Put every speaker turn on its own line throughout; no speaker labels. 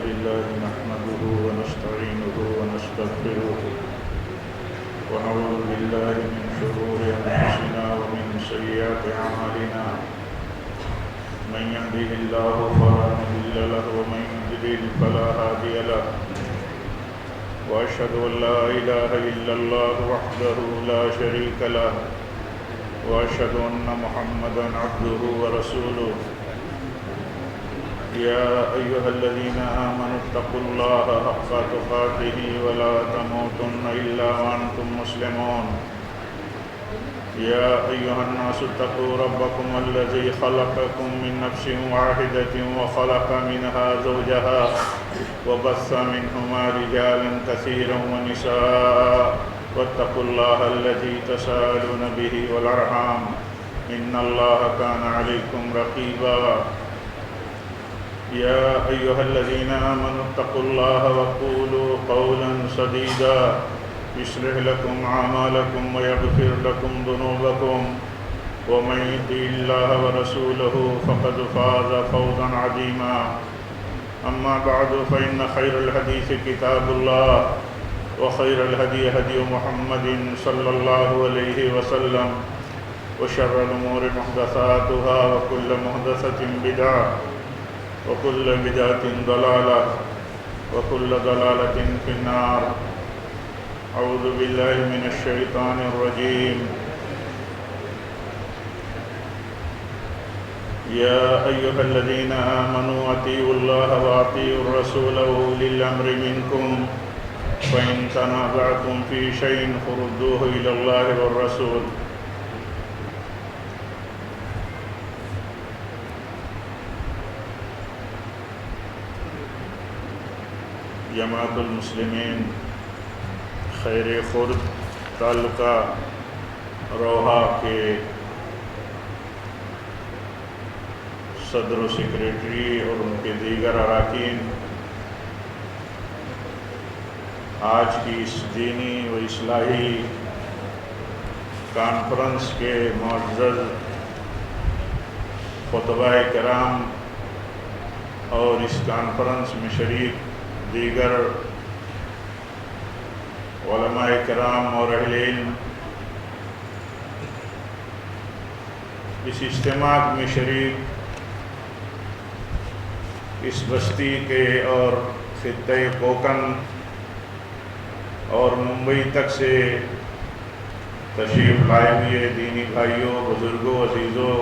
لله نحمده ونستعينه ونستغفره ونعوذ بالله من شرور أنفسنا ومن سيئات أعمالنا من يهده الله فلا مضل له ومن يضلل فلا هادي له وأشهد أن لا إله إلا الله وحده لا شريك له وأشهد أن محمدا عبده ورسوله يا أيها الذين آمنوا اتقوا الله حق تقاته ولا تموتن إلا وأنتم مسلمون يا أيها الناس اتقوا ربكم الذي خلقكم من نفس واحدة وخلق منها زوجها وبث منهما رجالا كثيرا ونساء واتقوا الله الذي تساءلون به والأرحام إن الله كان عليكم رقيبا يا أيها الذين آمنوا اتقوا الله وقولوا قولا سديدا يصلح لكم أعمالكم ويغفر لكم ذنوبكم ومن يطع الله ورسوله فقد فاز فوزا عظيما أما بعد فإن خير الحديث كتاب الله وخير الهدي هدي محمد صلى الله عليه وسلم وشر الأمور محدثاتها وكل محدثة بدعة وكل بدعة ضلالة وكل ضلالة في النار أعوذ بالله من الشيطان الرجيم يا أيها الذين آمنوا أطيعوا الله وأطيعوا الرسول وأولي الأمر منكم فإن تنازعتم في شيء فردوه إلى الله والرسول جماعت المسلمین خیر خرد تعلقہ روحا کے صدر و سیکریٹری اور ان کے دیگر اراکین، آج کی اس دینی و اصلاحی کانفرنس کے معزز خطبہ کرام اور اس کانفرنس میں شریک دیگر علماء کرام اور اہل علم، اس اجتماع میں شریک اس بستی کے اور خطہ کوکن اور ممبئی تک سے تشریف لائے ہوئے دینی بھائیوں، بزرگوں، عزیزوں،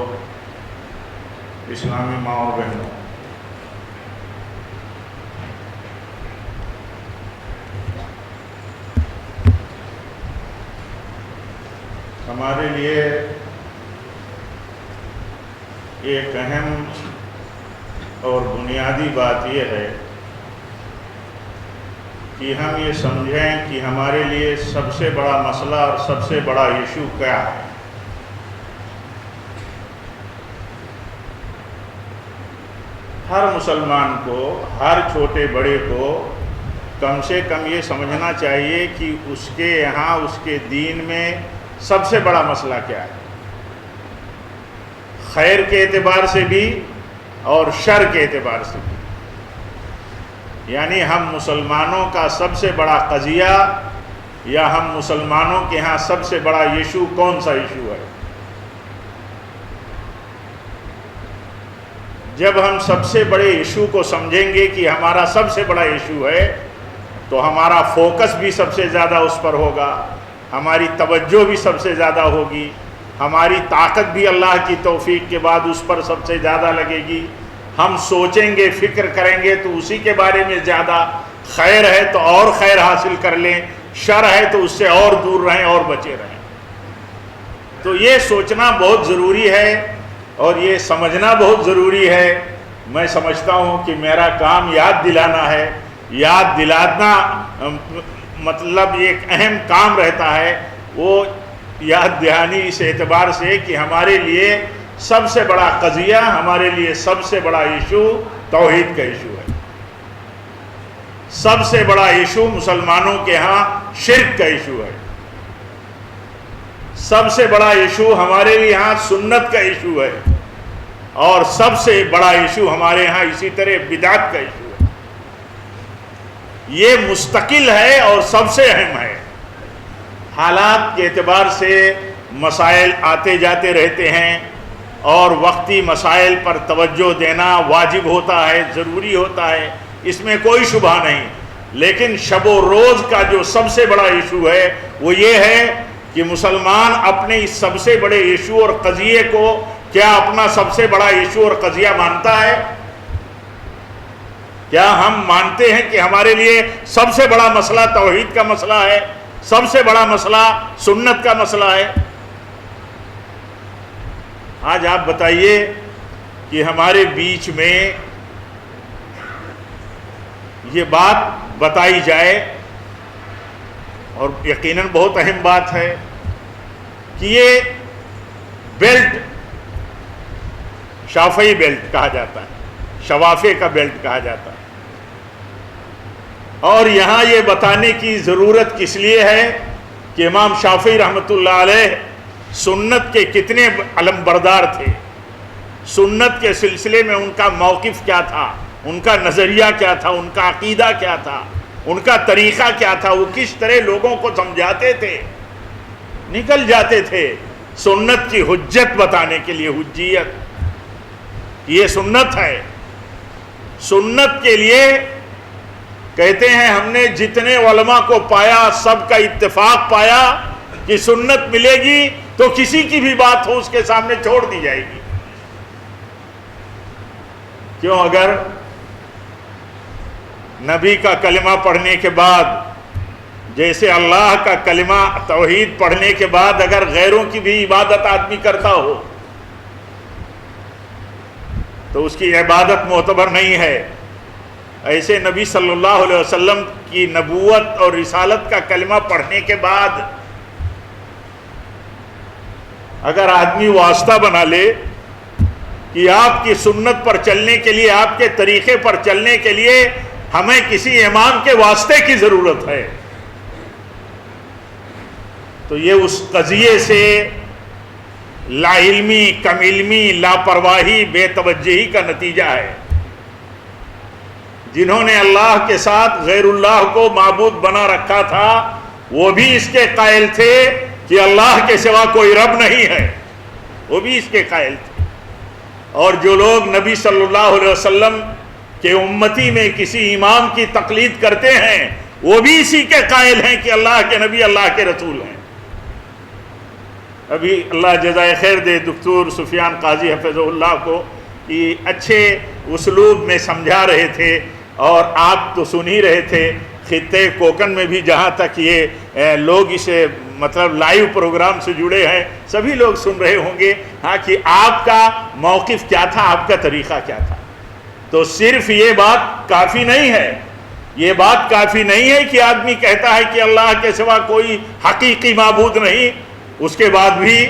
اسلامی ماں اور بہنوں، ہمارے لیے ایک اہم اور بنیادی بات یہ ہے کہ ہم یہ سمجھیں کہ ہمارے لیے سب سے بڑا مسئلہ اور سب سے بڑا ایشو کیا ہے۔ ہر مسلمان کو، ہر چھوٹے بڑے کو کم سے کم یہ سمجھنا چاہیے کہ اس کے یہاں، اس کے دین میں سب سے بڑا مسئلہ کیا ہے، خیر کے اعتبار سے بھی اور شر کے اعتبار سے بھی۔ یعنی ہم مسلمانوں کا سب سے بڑا قضیہ یا ہم مسلمانوں کے ہاں سب سے بڑا ایشو کون سا ایشو ہے۔ جب ہم سب سے بڑے ایشو کو سمجھیں گے کہ ہمارا سب سے بڑا ایشو ہے تو ہمارا فوکس بھی سب سے زیادہ اس پر ہوگا، ہماری توجہ بھی سب سے زیادہ ہوگی، ہماری طاقت بھی اللہ کی توفیق کے بعد اس پر سب سے زیادہ لگے گی۔ ہم سوچیں گے، فکر کریں گے تو اسی کے بارے میں زیادہ، خیر ہے تو اور خیر حاصل کر لیں، شر ہے تو اس سے اور دور رہیں اور بچے رہیں۔ تو یہ سوچنا بہت ضروری ہے اور یہ سمجھنا بہت ضروری ہے۔ میں سمجھتا ہوں کہ میرا کام یاد دلانا ہے، یاد دلانا مطلب ایک اہم کام رہتا ہے، وہ یاد دہانی اس اعتبار سے کہ ہمارے لیے سب سے بڑا قضیہ، ہمارے لیے سب سے بڑا ایشو توحید کا ایشو ہے۔ سب سے بڑا ایشو مسلمانوں کے ہاں شرک کا ایشو ہے۔ سب سے بڑا ایشو ہمارے لیے ہاں سنت کا ایشو ہے، اور سب سے بڑا ایشو ہمارے ہاں اسی طرح بدعت کا ایشو ہے۔ یہ مستقل ہے اور سب سے اہم ہے۔ حالات کے اعتبار سے مسائل آتے جاتے رہتے ہیں اور وقتی مسائل پر توجہ دینا واجب ہوتا ہے، ضروری ہوتا ہے، اس میں کوئی شبہ نہیں، لیکن شب و روز کا جو سب سے بڑا ایشو ہے وہ یہ ہے کہ مسلمان اپنے اس سب سے بڑے ایشو اور قضیے کو کیا اپنا سب سے بڑا ایشو اور قضیہ مانتا ہے؟ کیا ہم مانتے ہیں کہ ہمارے لیے سب سے بڑا مسئلہ توحید کا مسئلہ ہے، سب سے بڑا مسئلہ سنت کا مسئلہ ہے؟ آج آپ بتائیے کہ ہمارے بیچ میں یہ بات بتائی جائے، اور یقیناً بہت اہم بات ہے، کہ یہ بیلٹ شافعی بیلٹ کہا جاتا ہے، شوافے کا بیلٹ کہا جاتا ہے، اور یہاں یہ بتانے کی ضرورت کس لیے ہے کہ امام شافعی رحمۃ اللہ علیہ سنت کے کتنے علم بردار تھے، سنت کے سلسلے میں ان کا موقف کیا تھا، ان کا نظریہ کیا تھا، ان کا عقیدہ کیا تھا، ان کا طریقہ کیا تھا، وہ کس طرح لوگوں کو سمجھاتے تھے، نکل جاتے تھے سنت کی حجت بتانے کے لیے۔ حجیت یہ سنت ہے، سنت کے لیے کہتے ہیں ہم نے جتنے علماء کو پایا سب کا اتفاق پایا کہ سنت ملے گی تو کسی کی بھی بات ہو اس کے سامنے چھوڑ دی جائے گی۔ کیوں؟ اگر نبی کا کلمہ پڑھنے کے بعد، جیسے اللہ کا کلمہ توحید پڑھنے کے بعد اگر غیروں کی بھی عبادت آدمی کرتا ہو تو اس کی عبادت معتبر نہیں ہے۔ ایسے نبی صلی اللہ علیہ وسلم کی نبوت اور رسالت کا کلمہ پڑھنے کے بعد اگر آدمی واسطہ بنا لے کہ آپ کی سنت پر چلنے کے لیے، آپ کے طریقے پر چلنے کے لیے ہمیں کسی امام کے واسطے کی ضرورت ہے، تو یہ اس قضیے سے لا علمی، کم علمی، لاپرواہی، بے توجہی کا نتیجہ ہے۔ جنہوں نے اللہ کے ساتھ غیر اللہ کو معبود بنا رکھا تھا وہ بھی اس کے قائل تھے کہ اللہ کے سوا کوئی رب نہیں ہے، وہ بھی اس کے قائل تھے، اور جو لوگ نبی صلی اللہ علیہ وسلم کہ امتی میں کسی امام کی تقلید کرتے ہیں وہ بھی اسی کے قائل ہیں کہ اللہ کے نبی اللہ کے رسول ہیں۔ ابھی اللہ جزائے خیر دے دکتور سفیان قاضی حفظہ اللہ کو کہ اچھے اسلوب میں سمجھا رہے تھے، اور آپ تو سن ہی رہے تھے خطے کوکن میں بھی جہاں تک یہ لوگ اسے مطلب لائیو پروگرام سے جڑے ہیں سبھی لوگ سن رہے ہوں گے، ہاں، کہ آپ کا موقف کیا تھا، آپ کا طریقہ کیا تھا۔ تو صرف یہ بات کافی نہیں ہے، یہ بات کافی نہیں ہے کہ آدمی کہتا ہے کہ اللہ کے سوا کوئی حقیقی معبود نہیں، اس کے بعد بھی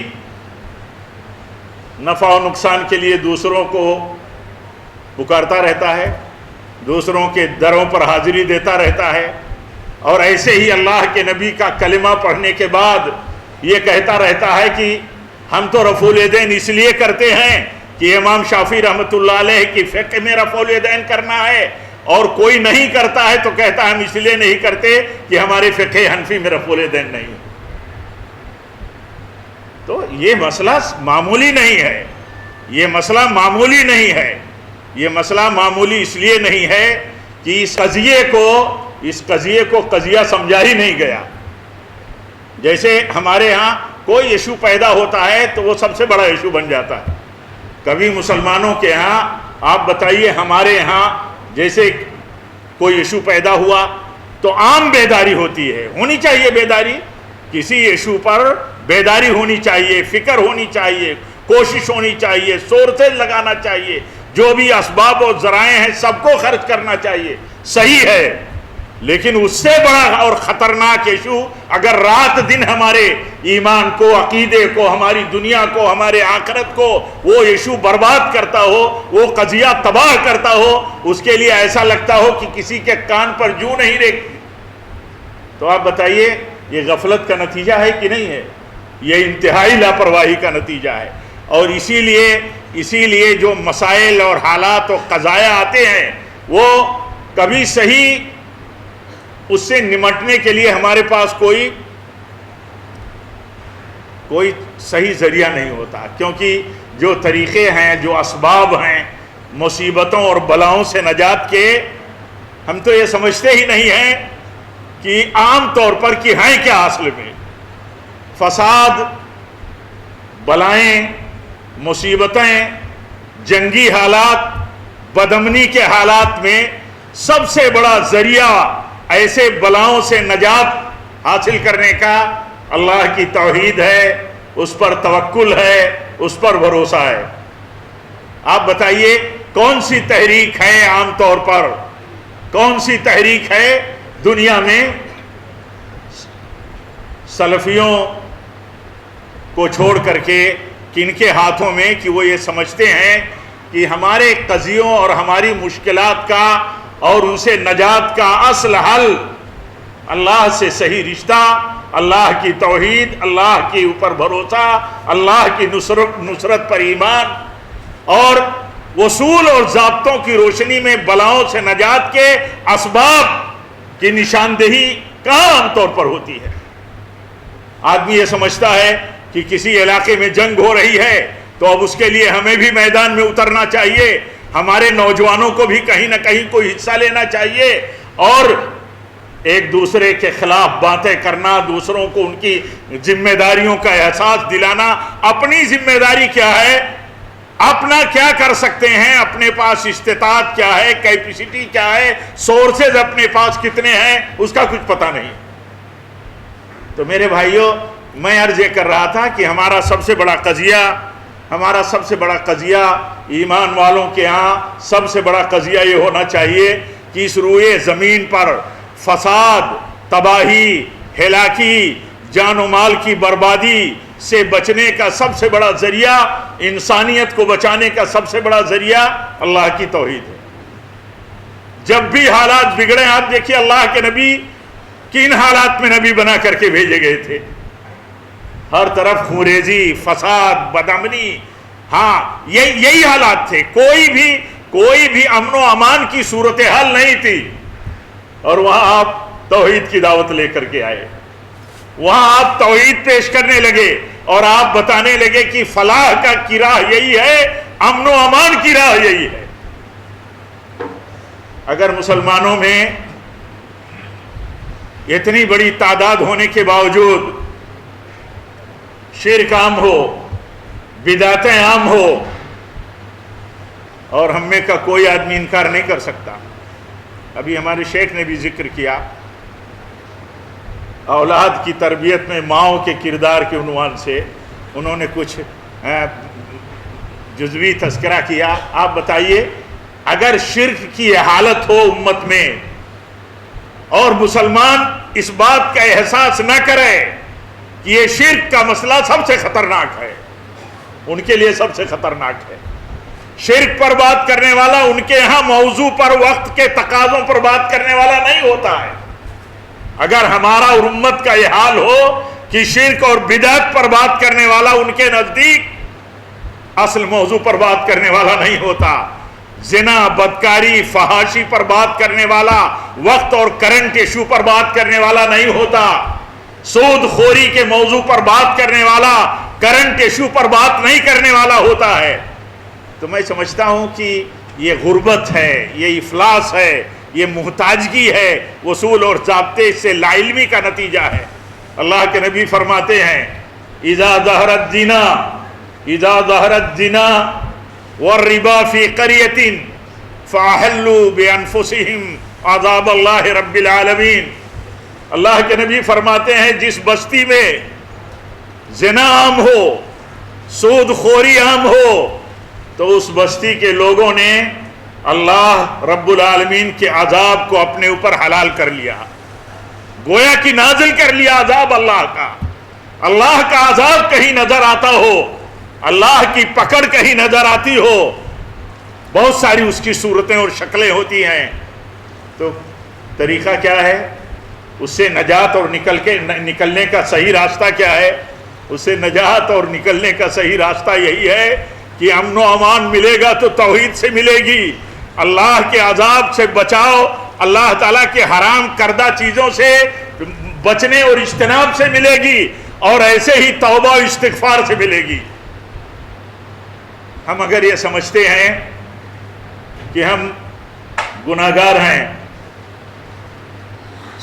نفع و نقصان کے لیے دوسروں کو پکارتا رہتا ہے، دوسروں کے دروں پر حاضری دیتا رہتا ہے، اور ایسے ہی اللہ کے نبی کا کلمہ پڑھنے کے بعد یہ کہتا رہتا ہے کہ ہم تو رفع الیدین اس لیے کرتے ہیں کہ امام شافعی رحمۃ اللہ علیہ کی فقہ میں رفع الیدین کرنا ہے، اور کوئی نہیں کرتا ہے تو کہتا ہے ہم اس لیے نہیں کرتے کہ ہمارے فقہ حنفی میں رفع الیدین نہیں۔ تو یہ مسئلہ معمولی نہیں ہے، یہ مسئلہ معمولی نہیں ہے، یہ مسئلہ معمولی اس لیے نہیں ہے کہ اس قضیے کو قضیہ سمجھا ہی نہیں گیا۔ جیسے ہمارے ہاں کوئی ایشو پیدا ہوتا ہے تو وہ سب سے بڑا ایشو بن جاتا ہے۔ کبھی مسلمانوں کے ہاں آپ بتائیے، ہمارے ہاں جیسے کوئی ایشو پیدا ہوا تو عام بیداری ہوتی ہے، ہونی چاہیے بیداری، کسی ایشو پر بیداری ہونی چاہیے، فکر ہونی چاہیے، کوشش ہونی چاہیے، سورسز لگانا چاہیے، جو بھی اسباب و ذرائع ہیں سب کو خرچ کرنا چاہیے، صحیح ہے، لیکن اس سے بڑا اور خطرناک ایشو اگر رات دن ہمارے ایمان کو، عقیدے کو، ہماری دنیا کو، ہمارے آخرت کو وہ ایشو برباد کرتا ہو، وہ قضیہ تباہ کرتا ہو، اس کے لیے ایسا لگتا ہو کہ کسی کے کان پر جو نہیں ریکھتی، تو آپ بتائیے یہ غفلت کا نتیجہ ہے کہ نہیں ہے؟ یہ انتہائی لاپرواہی کا نتیجہ ہے۔ اور اسی لیے جو مسائل اور حالات و قضایا آتے ہیں وہ کبھی صحیح اس سے نمٹنے کے لیے ہمارے پاس کوئی صحیح ذریعہ نہیں ہوتا، کیونکہ جو طریقے ہیں، جو اسباب ہیں مصیبتوں اور بلاؤں سے نجات کے، ہم تو یہ سمجھتے ہی نہیں ہیں کہ عام طور پر کہ ہیں کیا اصل میں۔ فساد، بلائیں، مصیبتیں، جنگی حالات، بدامنی کے حالات میں سب سے بڑا ذریعہ ایسے بلاؤں سے نجات حاصل کرنے کا اللہ کی توحید ہے، اس پر توکل ہے، اس پر بھروسہ ہے۔ آپ بتائیے کون سی تحریک ہے عام طور پر، کون سی تحریک ہے دنیا میں سلفیوں کو چھوڑ کر کے کن کے ہاتھوں میں کہ وہ یہ سمجھتے ہیں کہ ہمارے قضیوں اور ہماری مشکلات کا اور ان سے نجات کا اصل حل اللہ سے صحیح رشتہ، اللہ کی توحید، اللہ کے اوپر بھروسہ، اللہ کی نصرت پر ایمان اور اصول اور ضابطوں کی روشنی میں بلاؤں سے نجات کے اسباب کی نشاندہی کہاں عام طور پر ہوتی ہے۔ آدمی یہ سمجھتا ہے کہ کسی علاقے میں جنگ ہو رہی ہے تو اب اس کے لیے ہمیں بھی میدان میں اترنا چاہیے، ہمارے نوجوانوں کو بھی کہیں نہ کہیں کوئی حصہ لینا چاہیے، اور ایک دوسرے کے خلاف باتیں کرنا، دوسروں کو ان کی ذمہ داریوں کا احساس دلانا۔ اپنی ذمہ داری کیا ہے، اپنا کیا کر سکتے ہیں، اپنے پاس استطاعت کیا ہے، کیپیسٹی کیا ہے، سورسز اپنے پاس کتنے ہیں، اس کا کچھ پتہ نہیں۔ تو میرے بھائیوں، میں عرض یہ کر رہا تھا کہ ہمارا سب سے بڑا قضیہ ایمان والوں کے ہاں سب سے بڑا قضیہ یہ ہونا چاہیے کہ اس روئے زمین پر فساد، تباہی، ہلاکی، جان و مال کی بربادی سے بچنے کا سب سے بڑا ذریعہ، انسانیت کو بچانے کا سب سے بڑا ذریعہ اللہ کی توحید ہے۔ جب بھی حالات بگڑے، آپ دیکھیے اللہ کے نبی کن حالات میں نبی بنا کر کے بھیجے گئے تھے، ہر طرف خونریزی، فساد، بدامنی، ہاں یہی حالات تھے، کوئی بھی امن و امان کی صورتحال نہیں تھی، اور وہاں آپ توحید کی دعوت لے کر کے آئے، وہاں آپ توحید پیش کرنے لگے اور آپ بتانے لگے کہ فلاح کی راہ یہی ہے، امن و امان کی راہ یہی ہے۔ اگر مسلمانوں میں اتنی بڑی تعداد ہونے کے باوجود شرک عام ہو، بدعتیں عام ہو، اور ہم میں کا کوئی آدمی انکار نہیں کر سکتا۔ ابھی ہمارے شیخ نے بھی ذکر کیا، اولاد کی تربیت میں ماؤں کے کردار کے عنوان سے انہوں نے کچھ جزوی تذکرہ کیا۔ آپ بتائیے اگر شرک کی حالت ہو امت میں اور مسلمان اس بات کا احساس نہ کرے کہ یہ شرک کا مسئلہ سب سے خطرناک ہے، ان کے لیے سب سے خطرناک ہے۔ شرک پر بات کرنے والا ان کے ہاں موضوع پر، وقت کے تقاضوں پر بات کرنے والا نہیں ہوتا ہے۔ اگر ہمارا اور امت کا یہ حال ہو کہ شرک اور بدعت پر بات کرنے والا ان کے نزدیک اصل موضوع پر بات کرنے والا نہیں ہوتا، زنا، بدکاری، فحاشی پر بات کرنے والا وقت اور کرنٹ ایشو پر بات کرنے والا نہیں ہوتا، سود خوری کے موضوع پر بات کرنے والا کرنٹ ایشو پر بات نہیں کرنے والا ہوتا ہے۔ تو میں سمجھتا ہوں کہ یہ غربت ہے، یہ افلاس ہے، یہ محتاجگی ہے، اصول اور ضابطے سے لا علمی کا نتیجہ ہے۔ اللہ کے نبی فرماتے ہیں اذا ظہر الزنا والربا فی قریۃ فاحلوا بانفسهم عذاب اللہ رب العالمین۔ اللہ کے نبی فرماتے ہیں جس بستی میں زنا عام ہو، سود خوری عام ہو، تو اس بستی کے لوگوں نے اللہ رب العالمین کے عذاب کو اپنے اوپر حلال کر لیا، گویا کہ نازل کر لیا عذاب اللہ کا۔ اللہ کا عذاب کہیں نظر آتا ہو، اللہ کی پکڑ کہیں نظر آتی ہو، بہت ساری اس کی صورتیں اور شکلیں ہوتی ہیں، تو طریقہ کیا ہے؟ اس سے نجات اور نکلنے کا صحیح راستہ کیا ہے؟ اس سے نجات اور نکلنے کا صحیح راستہ یہی ہے کہ امن و امان ملے گا تو توحید سے ملے گی، اللہ کے عذاب سے بچاؤ اللہ تعالیٰ کے حرام کردہ چیزوں سے بچنے اور اجتناب سے ملے گی، اور ایسے ہی توبہ و استغفار سے ملے گی۔ ہم اگر یہ سمجھتے ہیں کہ ہم گناہگار ہیں،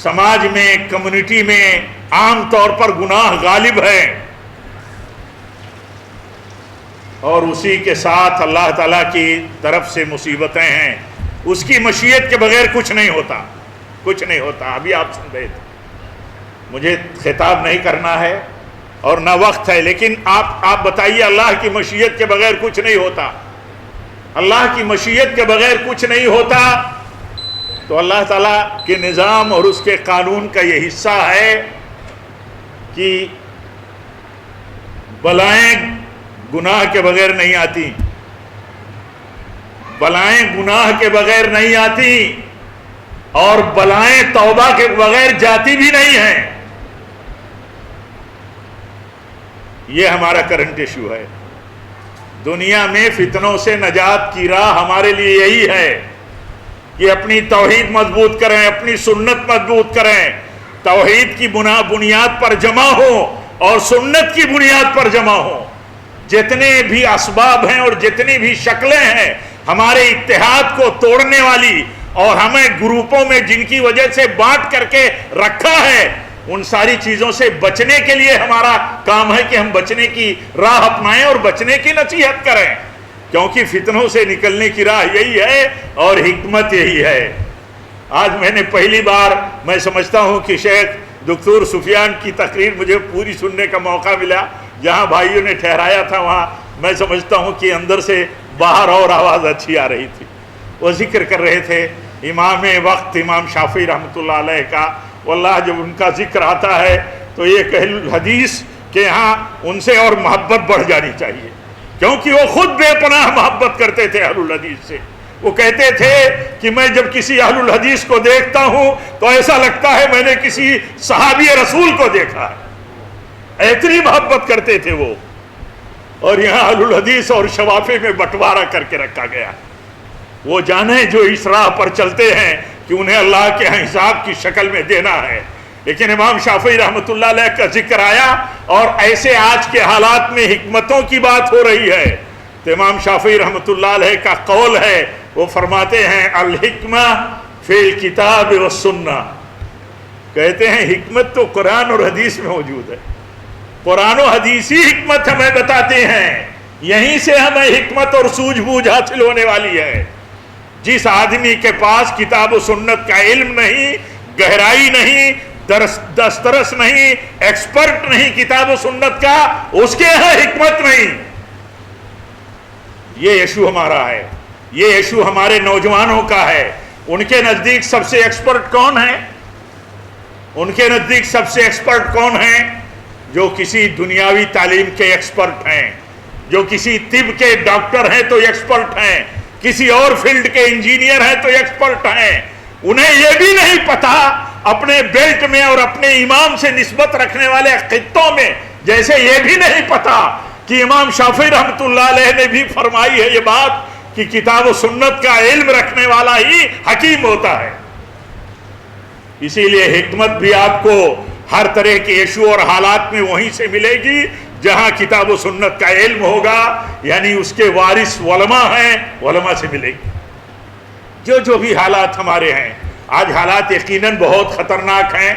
سماج میں، کمیونٹی میں عام طور پر گناہ غالب ہے، اور اسی کے ساتھ اللہ تعالیٰ کی طرف سے مصیبتیں ہیں، اس کی مشیت کے بغیر کچھ نہیں ہوتا، کچھ نہیں ہوتا۔ ابھی آپ سن رہے تھے، مجھے خطاب نہیں کرنا ہے اور نہ وقت ہے، لیکن آپ بتائیے، اللہ کی مشیت کے بغیر کچھ نہیں ہوتا، اللہ کی مشیت کے بغیر کچھ نہیں ہوتا، تو اللہ تعالیٰ کے نظام اور اس کے قانون کا یہ حصہ ہے کہ بلائیں گناہ کے بغیر نہیں آتی، بلائیں گناہ کے بغیر نہیں آتی، اور بلائیں توبہ کے بغیر جاتی بھی نہیں ہیں۔ یہ ہمارا کرنٹ ایشو ہے۔ دنیا میں فتنوں سے نجات کی راہ ہمارے لیے یہی ہے کہ اپنی توحید مضبوط کریں، اپنی سنت مضبوط کریں، توحید کی بنیاد پر جمع ہوں اور سنت کی بنیاد پر جمع ہوں۔ جتنے بھی اسباب ہیں اور جتنی بھی شکلیں ہیں ہمارے اتحاد کو توڑنے والی اور ہمیں گروپوں میں جن کی وجہ سے بانٹ کر کے رکھا ہے، ان ساری چیزوں سے بچنے کے لیے ہمارا کام ہے کہ ہم بچنے کی راہ اپنائیں اور بچنے کی نصیحت کریں، کیونکہ فتنوں سے نکلنے کی راہ یہی ہے اور حکمت یہی ہے۔ آج میں نے پہلی بار، میں سمجھتا ہوں کہ شیخ دکتور سفیان کی تقریر مجھے پوری سننے کا موقع ملا، جہاں بھائیوں نے ٹھہرایا تھا وہاں میں سمجھتا ہوں کہ اندر سے باہر اور آواز اچھی آ رہی تھی۔ وہ ذکر کر رہے تھے امام وقت امام شافعی رحمۃ اللہ علیہ کا، واللہ جب ان کا ذکر آتا ہے تو یہ اہل الحدیث کے یہاں ان سے اور محبت بڑھ جانی چاہیے، کیونکہ وہ خود بے پناہ محبت کرتے تھے اہل الحدیث سے۔ وہ کہتے تھے کہ میں جب کسی اہل الحدیث کو دیکھتا ہوں تو ایسا لگتا ہے میں نے کسی صحابی رسول کو دیکھا ہے، اتنی محبت کرتے تھے وہ۔ اور یہاں اہل الحدیث اور شوافی میں بٹوارہ کر کے رکھا گیا۔ وہ جانیں جو اس راہ پر چلتے ہیں کہ انہیں اللہ کے حساب کی شکل میں دینا ہے، لیکن امام شافعی رحمۃ اللہ علیہ کا ذکر آیا اور ایسے آج کے حالات میں حکمتوں کی بات ہو رہی ہے، تو امام شافعی رحمۃ اللہ علیہ کا قول ہے، وہ فرماتے ہیں الحکمہ فی الکتاب والسنہ، کہتے ہیں حکمت تو قرآن اور حدیث میں موجود ہے، قرآن و حدیثی حکمت ہمیں بتاتے ہیں، یہیں سے ہمیں حکمت اور سوجھ بوجھ حاصل ہونے والی ہے۔ جس آدمی کے پاس کتاب و سنت کا علم نہیں، گہرائی نہیں، دسترس نہیں، ایکسپرٹ نہیں کتاب و سنت کا، اس کے یہاں حکمت نہیں۔ یہ ایشو ہمارا ہے، یہ ایشو ہمارے نوجوانوں کا ہے۔ ان کے نزدیک سب سے ایکسپرٹ کون ہے؟ ان کے نزدیک سب سے ایکسپرٹ کون ہیں؟ جو کسی دنیاوی تعلیم کے ایکسپرٹ ہیں، جو کسی طب کے ڈاکٹر ہیں تو ایکسپرٹ ہیں، کسی اور فیلڈ کے انجینئر ہیں تو ایکسپرٹ ہیں۔ انہیں یہ بھی نہیں پتا اپنے بیلٹ میں اور اپنے امام سے نسبت رکھنے والے خطوں میں، جیسے یہ بھی نہیں پتا کہ امام شافعی رحمۃ اللہ علیہ نے بھی فرمائی ہے یہ بات کہ کتاب و سنت کا علم رکھنے والا ہی حکیم ہوتا ہے۔ اسی لیے حکمت بھی آپ کو ہر طرح کے ایشو اور حالات میں وہیں سے ملے گی جہاں کتاب و سنت کا علم ہوگا، یعنی اس کے وارث علماء ہیں، علماء سے ملے گی۔ جو بھی حالات ہمارے ہیں، آج حالات یقیناً بہت خطرناک ہیں،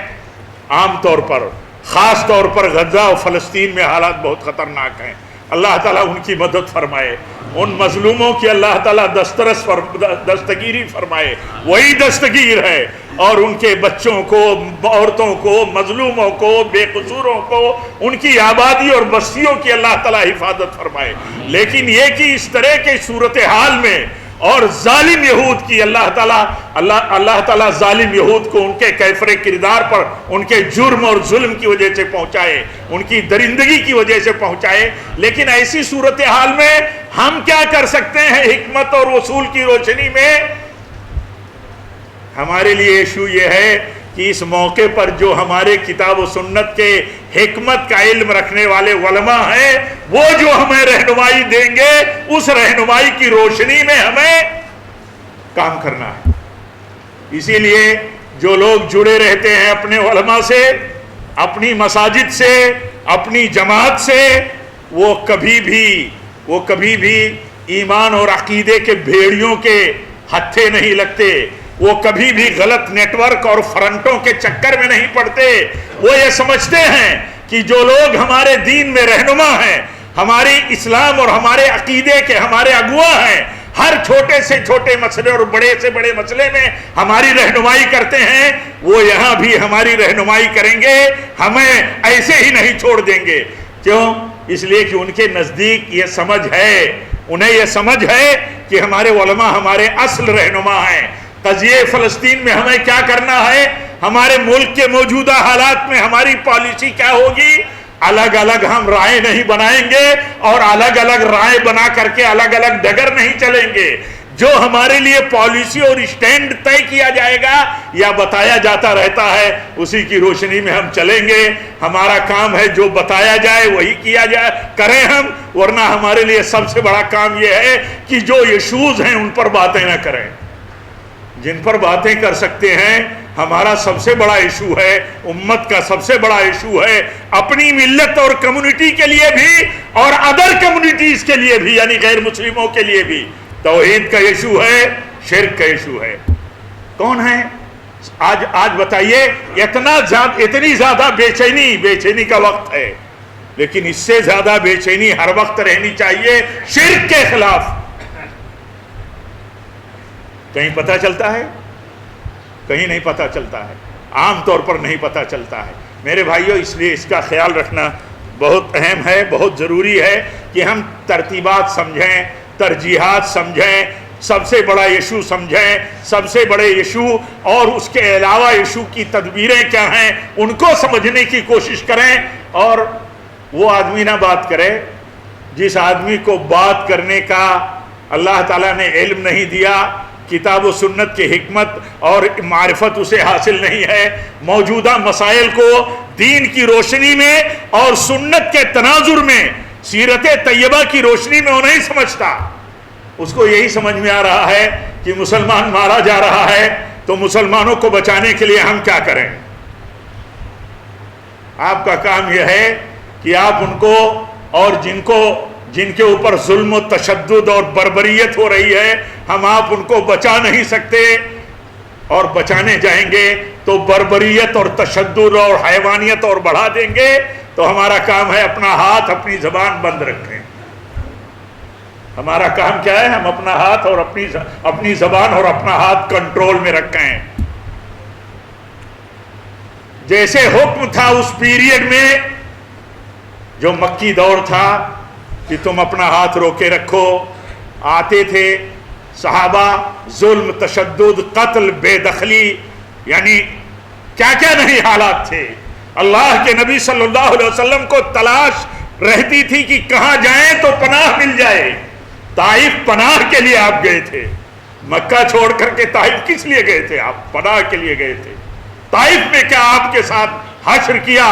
عام طور پر، خاص طور پر غزہ و فلسطین میں حالات بہت خطرناک ہیں۔ اللہ تعالیٰ ان کی مدد فرمائے، ان مظلوموں کی اللہ تعالیٰ دستگیری فرمائے، وہی دستگیر ہے، اور ان کے بچوں کو، عورتوں کو، مظلوموں کو، بے قصوروں کو، ان کی آبادی اور بستیوں کی اللہ تعالیٰ حفاظت فرمائے۔ لیکن یہ کہ اس طرح کے صورتحال میں اور ظالم یہود کی اللہ تعالیٰ ظالم یہود کو ان کے کیفر کردار پر، ان کے جرم اور ظلم کی وجہ سے پہنچائے، ان کی درندگی کی وجہ سے پہنچائے۔ لیکن ایسی صورتحال میں ہم کیا کر سکتے ہیں؟ حکمت اور اصول کی روشنی میں ہمارے لیے ایشو یہ ہے کہ اس موقع پر جو ہمارے کتاب و سنت کے حکمت کا علم رکھنے والے علماء ہیں، وہ جو ہمیں رہنمائی دیں گے، اس رہنمائی کی روشنی میں ہمیں کام کرنا ہے۔ اسی لیے جو لوگ جڑے رہتے ہیں اپنے علماء سے، اپنی مساجد سے، اپنی جماعت سے، وہ کبھی بھی ایمان اور عقیدے کے بھیڑیوں کے ہتھے نہیں لگتے، وہ کبھی بھی غلط نیٹ ورک اور فرنٹوں کے چکر میں نہیں پڑتے۔ وہ یہ سمجھتے ہیں کہ جو لوگ ہمارے دین میں رہنما ہیں، ہماری اسلام اور ہمارے عقیدے کے ہمارے اگوا ہیں، ہر چھوٹے سے چھوٹے مسئلے اور بڑے سے بڑے مسئلے میں ہماری رہنمائی کرتے ہیں، وہ یہاں بھی ہماری رہنمائی کریں گے، ہمیں ایسے ہی نہیں چھوڑ دیں گے۔ کیوں؟ اس لیے کہ ان کے نزدیک یہ سمجھ ہے، انہیں یہ سمجھ ہے کہ ہمارے علماء ہمارے اصل رہنما ہیں۔ قضیہ فلسطین میں ہمیں کیا کرنا ہے، ہمارے ملک کے موجودہ حالات میں ہماری پالیسی کیا ہوگی، الگ الگ ہم رائے نہیں بنائیں گے اور الگ الگ رائے بنا کر کے الگ الگ ڈگر نہیں چلیں گے۔ جو ہمارے لیے پالیسی اور اسٹینڈ طے کیا جائے گا یا بتایا جاتا رہتا ہے، اسی کی روشنی میں ہم چلیں گے۔ ہمارا کام ہے جو بتایا جائے وہی کیا جائے کریں ہم، ورنہ ہمارے لیے سب سے بڑا کام یہ ہے کہ جو ایشوز ہیں ان پر باتیں نہ کریں۔ جن پر باتیں کر سکتے ہیں، ہمارا سب سے بڑا ایشو ہے، امت کا سب سے بڑا ایشو ہے، اپنی ملت اور کمیونٹی کے لیے بھی اور ادر کمیونٹیز کے لیے بھی، یعنی غیر مسلموں کے لیے بھی توحید کا ایشو ہے، شرک کا ایشو ہے۔ کون ہے آج بتائیے، اتنی زیادہ بے چینی کا وقت ہے، لیکن اس سے زیادہ بے چینی ہر وقت رہنی چاہیے شرک کے خلاف۔ کہیں پتہ چلتا ہے؟ کہیں نہیں پتہ چلتا ہے، عام طور پر نہیں پتہ چلتا ہے۔ میرے بھائیوں، اس لیے اس کا خیال رکھنا بہت اہم ہے، بہت ضروری ہے کہ ہم ترتیبات سمجھیں، ترجیحات سمجھیں، سب سے بڑا ایشو سمجھیں، سب سے بڑے ایشو اور اس کے علاوہ ایشو کی تدبیریں کیا ہیں ان کو سمجھنے کی کوشش کریں۔ اور وہ آدمی نہ بات کرے جس آدمی کو بات کرنے کا اللہ تعالیٰ نے علم نہیں دیا، کتاب و سنت کی حکمت اور معرفت اسے حاصل نہیں ہے، موجودہ مسائل کو دین کی روشنی میں اور سنت کے تناظر میں، سیرت طیبہ کی روشنی میں وہ نہیں سمجھتا۔ اس کو یہی سمجھ میں آ رہا ہے کہ مسلمان مارا جا رہا ہے تو مسلمانوں کو بچانے کے لیے ہم کیا کریں۔ آپ کا کام یہ ہے کہ آپ ان کو اور جن کے اوپر ظلم و تشدد اور بربریت ہو رہی ہے، ہم آپ ان کو بچا نہیں سکتے، اور بچانے جائیں گے تو بربریت اور تشدد اور حیوانیت اور بڑھا دیں گے۔ تو ہمارا کام ہے اپنا ہاتھ، اپنی زبان بند رکھیں۔ ہمارا کام کیا ہے؟ ہم اپنا ہاتھ اور اپنی زبان اور اپنا ہاتھ کنٹرول میں رکھیں۔ جیسے حکم تھا اس پیریڈ میں جو مکی دور تھا کہ تم اپنا ہاتھ روکے رکھو، آتے تھے صحابہ، ظلم، تشدد، قتل، بے دخلی، یعنی کیا کیا نہیں حالات تھے۔ اللہ کے نبی صلی اللہ علیہ وسلم کو تلاش رہتی تھی کہ کہاں جائیں تو پناہ مل جائے۔ طائف پناہ کے لیے آپ گئے تھے، مکہ چھوڑ کر کے طائف کس لیے گئے تھے؟ آپ پناہ کے لیے گئے تھے۔ طائف میں کیا آپ کے ساتھ حشر کیا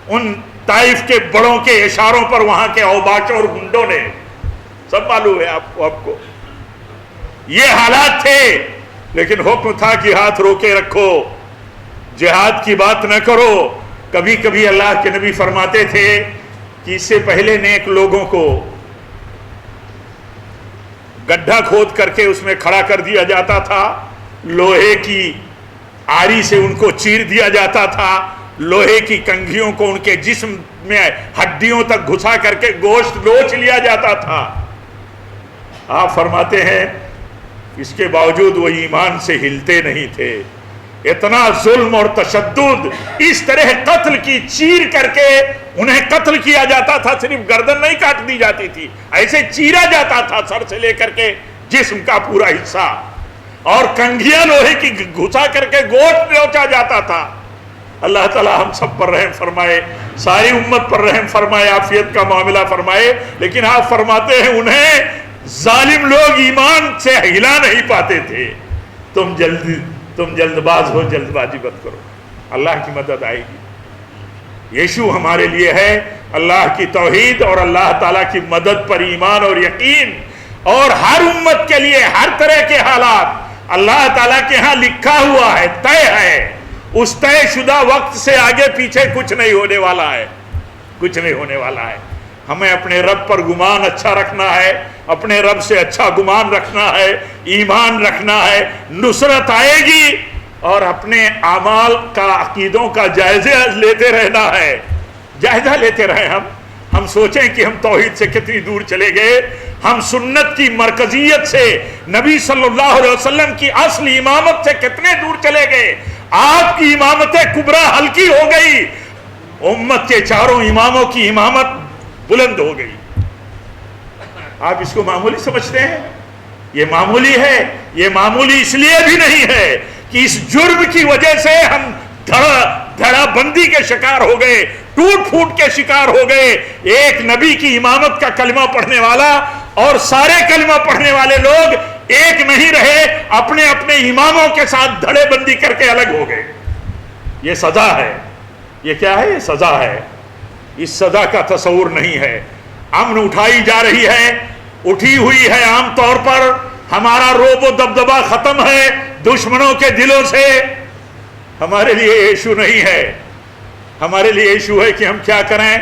ان طائف کے بڑوں کے اشاروں پر وہاں کے اوباشوں اور گنڈوں نے؟ سب معلوم ہے آپ کو۔ یہ حالات تھے، لیکن حکم تھا کہ ہاتھ روکے رکھو، جہاد کی بات نہ کرو۔ کبھی کبھی اللہ کے نبی فرماتے تھے کہ اس سے پہلے نیک لوگوں کو گڈھا کھود کر کے اس میں کھڑا کر دیا جاتا تھا، لوہے کی آری سے ان کو چیر دیا جاتا تھا، لوہے کی کنگھیوں کو ان کے جسم میں ہڈیوں تک گھسا کر کے گوشت لوچ لیا جاتا تھا۔ آپ فرماتے ہیں اس کے باوجود وہ ایمان سے ہلتے نہیں تھے۔ اتنا ظلم اور تشدد، اس طرح قتل کی چیر کر کے انہیں قتل کیا جاتا تھا، صرف گردن نہیں کاٹ دی جاتی تھی، ایسے چیرا جاتا تھا سر سے لے کر کے جسم کا پورا حصہ، اور کنگھیاں لوہے کی گھسا کر کے گوشت لوچا جاتا تھا۔ اللہ تعالی ہم سب پر رحم فرمائے، ساری امت پر رحم فرمائے، عافیت کا معاملہ فرمائے۔ لیکن آپ فرماتے ہیں انہیں ظالم لوگ ایمان سے ہلا نہیں پاتے تھے۔ تم جلد باز ہو، جلد بازی مت کرو، اللہ کی مدد آئے گی۔ یشو ہمارے لیے ہے اللہ کی توحید اور اللہ تعالیٰ کی مدد پر ایمان اور یقین، اور ہر امت کے لیے ہر طرح کے حالات، اللہ تعالیٰ کے ہاں لکھا ہوا ہے، طے ہے، اس طے شدہ وقت سے آگے پیچھے کچھ نہیں ہونے والا ہے، کچھ نہیں ہونے والا ہے۔ ہمیں اپنے رب پر گمان اچھا رکھنا ہے، اپنے رب سے اچھا گمان رکھنا ہے، ایمان رکھنا ہے، نصرت آئے گی، اور اپنے اعمال کا، عقیدوں کا جائزہ لیتے رہنا ہے، جائزہ لیتے رہیں۔ ہم سوچیں کہ ہم توحید سے کتنی دور چلے گئے، ہم سنت کی مرکزیت سے، نبی صلی اللہ علیہ وسلم کی اصل امامت سے کتنے دور چلے گئے۔ آپ کی امامت کبریٰ ہلکی ہو گئی، امت کے چاروں اماموں کی امامت بلند ہو گئی۔ آپ اس کو معمولی سمجھتے ہیں؟ یہ معمولی ہے۔ یہ معمولی اس لیے بھی نہیں ہے کہ اس جرم کی وجہ سے ہم دھڑا بندی کے شکار ہو گئے، ٹوٹ پھوٹ کے شکار ہو گئے۔ ایک نبی کی امامت کا کلمہ پڑھنے والا اور سارے کلمہ پڑھنے والے لوگ ایک نہیں رہے، اپنے اپنے اماموں کے ساتھ دھڑے بندی کر کے الگ ہو گئے۔ یہ سزا ہے۔ یہ کیا ہے؟ یہ سزا ہے۔ اس سزا کا تصور نہیں ہے۔ امن اٹھائی جا رہی ہے، اٹھی ہوئی ہے عام طور پر۔ ہمارا روب و دبدبا ختم ہے دشمنوں کے دلوں سے۔ ہمارے لیے ایشو نہیں ہے، ہمارے لیے ایشو ہے کہ ہم کیا کریں،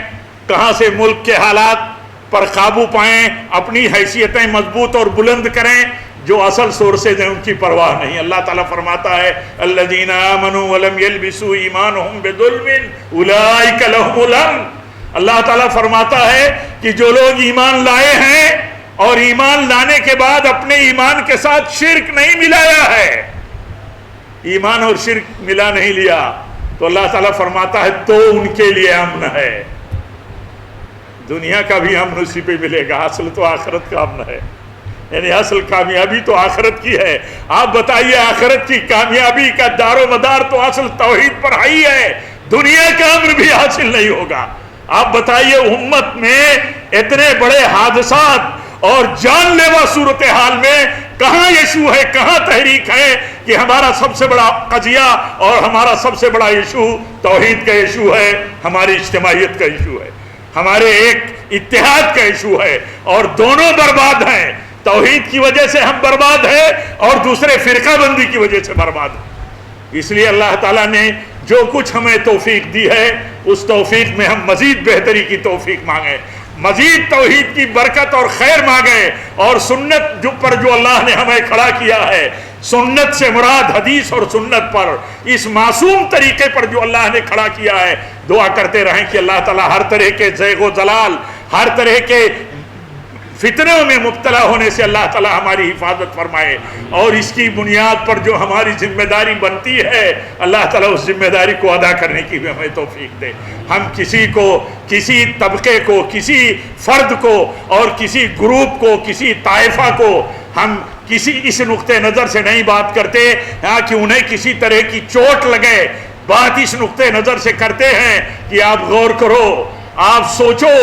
کہاں سے ملک کے حالات پر قابو پائیں، اپنی حیثیتیں مضبوط اور بلند کریں۔ جو اصل سورسز ہیں ان کی پرواہ نہیں۔ اللہ تعالیٰ فرماتا ہے الذین آمنوا ولم یلبسوا ایمانہم بظلم اولئک لہم الامن۔ اللہ تعالیٰ فرماتا ہے کہ جو لوگ ایمان لائے ہیں اور ایمان لانے کے بعد اپنے ایمان کے ساتھ شرک نہیں ملایا ہے، ایمان اور شرک ملا نہیں لیا، تو اللہ تعالیٰ فرماتا ہے تو ان کے لیے امن ہے۔ دنیا کا بھی امن اسی پہ ملے گا، اصل تو آخرت کا امن ہے، یعنی اصل کامیابی تو آخرت کی ہے۔ آپ بتائیے، آخرت کی کامیابی کا دار و مدار تو اصل توحید پر ہی ہے، دنیا کا امن بھی حاصل نہیں ہوگا۔ آپ بتائیے، امت میں اتنے بڑے حادثات اور جان لیوا صورتحال میں کہاں ایشو ہے، کہاں تحریک ہے کہ ہمارا سب سے بڑا قضیہ اور ہمارا سب سے بڑا ایشو توحید کا ایشو ہے، ہماری اجتماعیت کا ایشو ہے، ہمارے ایک اتحاد کا ایشو ہے، اور دونوں برباد ہیں۔ توحید کی وجہ سے ہم برباد ہیں اور دوسرے فرقہ بندی کی وجہ سے برباد ہیں۔ اس لیے اللہ تعالیٰ نے جو کچھ ہمیں توفیق دی ہے، اس توفیق میں ہم مزید بہتری کی توفیق مانگیں، مزید توحید کی برکت اور خیر مانگیں، اور سنت پر جو اللہ نے ہمیں کھڑا کیا ہے، سنت سے مراد حدیث اور سنت پر، اس معصوم طریقے پر جو اللہ نے کھڑا کیا ہے، دعا کرتے رہیں کہ اللہ تعالیٰ ہر طرح کے زیغ و ضلال، ہر طرح کے فتنوں میں مبتلا ہونے سے اللہ تعالیٰ ہماری حفاظت فرمائے، اور اس کی بنیاد پر جو ہماری ذمہ داری بنتی ہے، اللہ تعالیٰ اس ذمہ داری کو ادا کرنے کی بھی ہمیں توفیق دے۔ ہم کسی کو، کسی طبقے کو، کسی فرد کو اور کسی گروپ کو، کسی طائفہ کو ہم کسی اس نقطۂ نظر سے نہیں بات کرتے کہ انہیں کسی طرح کی چوٹ لگے، بات اس نقطۂ نظر سے کرتے ہیں کہ آپ غور کرو، آپ سوچو،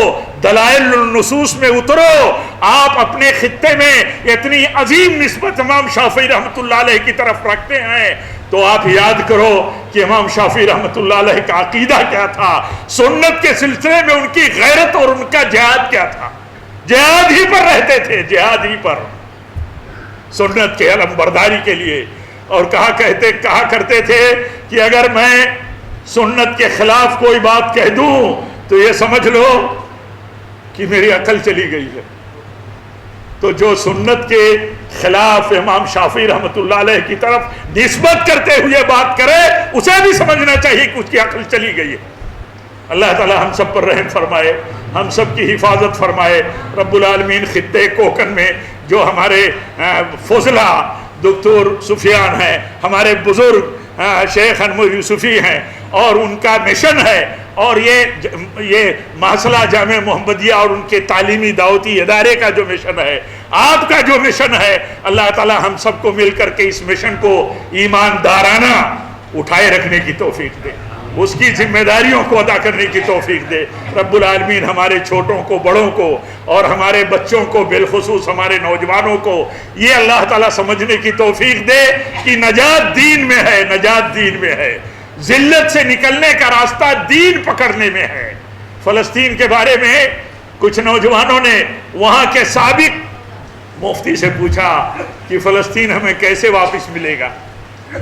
دلائل النصوص میں اترو، آپ اپنے خطے میں اتنی عظیم نسبت امام شافعی رحمۃ اللہ علیہ کی طرف رکھتے ہیں، تو آپ یاد کرو کہ امام شافعی رحمۃ اللہ علیہ کا عقیدہ کیا تھا، سنت کے سلسلے میں ان کی غیرت اور ان کا جہاد کیا تھا۔ جہاد ہی پر رہتے تھے، جہاد ہی پر، سنت کے علم برداری کے لیے، اور کہا کرتے تھے کہ اگر میں سنت کے خلاف کوئی بات کہہ دوں تو یہ سمجھ لو کہ میری عقل چلی گئی ہے۔ تو جو سنت کے خلاف امام شافعی رحمۃ اللہ علیہ کی طرف نسبت کرتے ہوئے بات کرے، اسے بھی سمجھنا چاہیے کہ اس کی عقل چلی گئی ہے۔ اللہ تعالی ہم سب پر رحم فرمائے، ہم سب کی حفاظت فرمائے۔ رب العالمین خطے کوکن میں جو ہمارے فضلہ دکتور سفیان ہیں، ہمارے بزرگ شیخ انور یوسفی ہیں، اور ان کا مشن ہے، اور یہ محصلہ جامع محمدیہ اور ان کے تعلیمی دعوتی ادارے کا جو مشن ہے، آپ کا جو مشن ہے، اللہ تعالی ہم سب کو مل کر کے اس مشن کو ایماندارانہ اٹھائے رکھنے کی توفیق دے، اس کی ذمہ داریوں کو ادا کرنے کی توفیق دے۔ رب العالمین ہمارے چھوٹوں کو، بڑوں کو، اور ہمارے بچوں کو، بالخصوص ہمارے نوجوانوں کو یہ اللہ تعالیٰ سمجھنے کی توفیق دے کہ نجات دین میں ہے، نجات دین میں ہے، ذلت سے نکلنے کا راستہ دین پکڑنے میں ہے۔ فلسطین کے بارے میں کچھ نوجوانوں نے وہاں کے سابق مفتی سے پوچھا کہ فلسطین ہمیں کیسے واپس ملے گا؟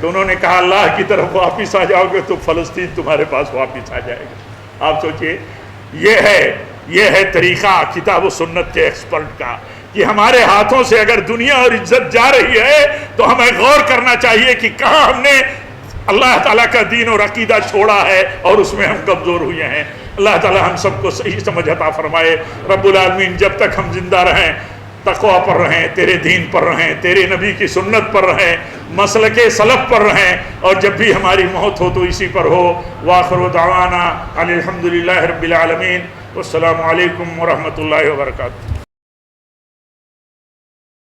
تو انہوں نے کہا اللہ کی طرف واپس آ جاؤ گے تو فلسطین تمہارے پاس واپس آ جائے گا۔ آپ سوچئے، یہ ہے طریقہ کتاب و سنت کے ایکسپرٹ کا، کہ ہمارے ہاتھوں سے اگر دنیا اور عزت جا رہی ہے تو ہمیں غور کرنا چاہیے کہ کہاں ہم نے اللہ تعالیٰ کا دین اور عقیدہ چھوڑا ہے اور اس میں ہم کمزور ہوئے ہیں۔ اللہ تعالیٰ ہم سب کو صحیح سمجھ عطا فرمائے۔ رب العالمین جب تک ہم زندہ رہیں تقویٰ پر رہیں، تیرے دین پر رہیں، تیرے نبی کی سنت پر رہیں، مسلک سلف پر رہیں، اور جب بھی ہماری موت ہو تو اسی پر ہو۔ وآخر دعوانا الحمدللہ رب العالمین، والسلام علیکم ورحمۃ اللہ وبرکاتہ۔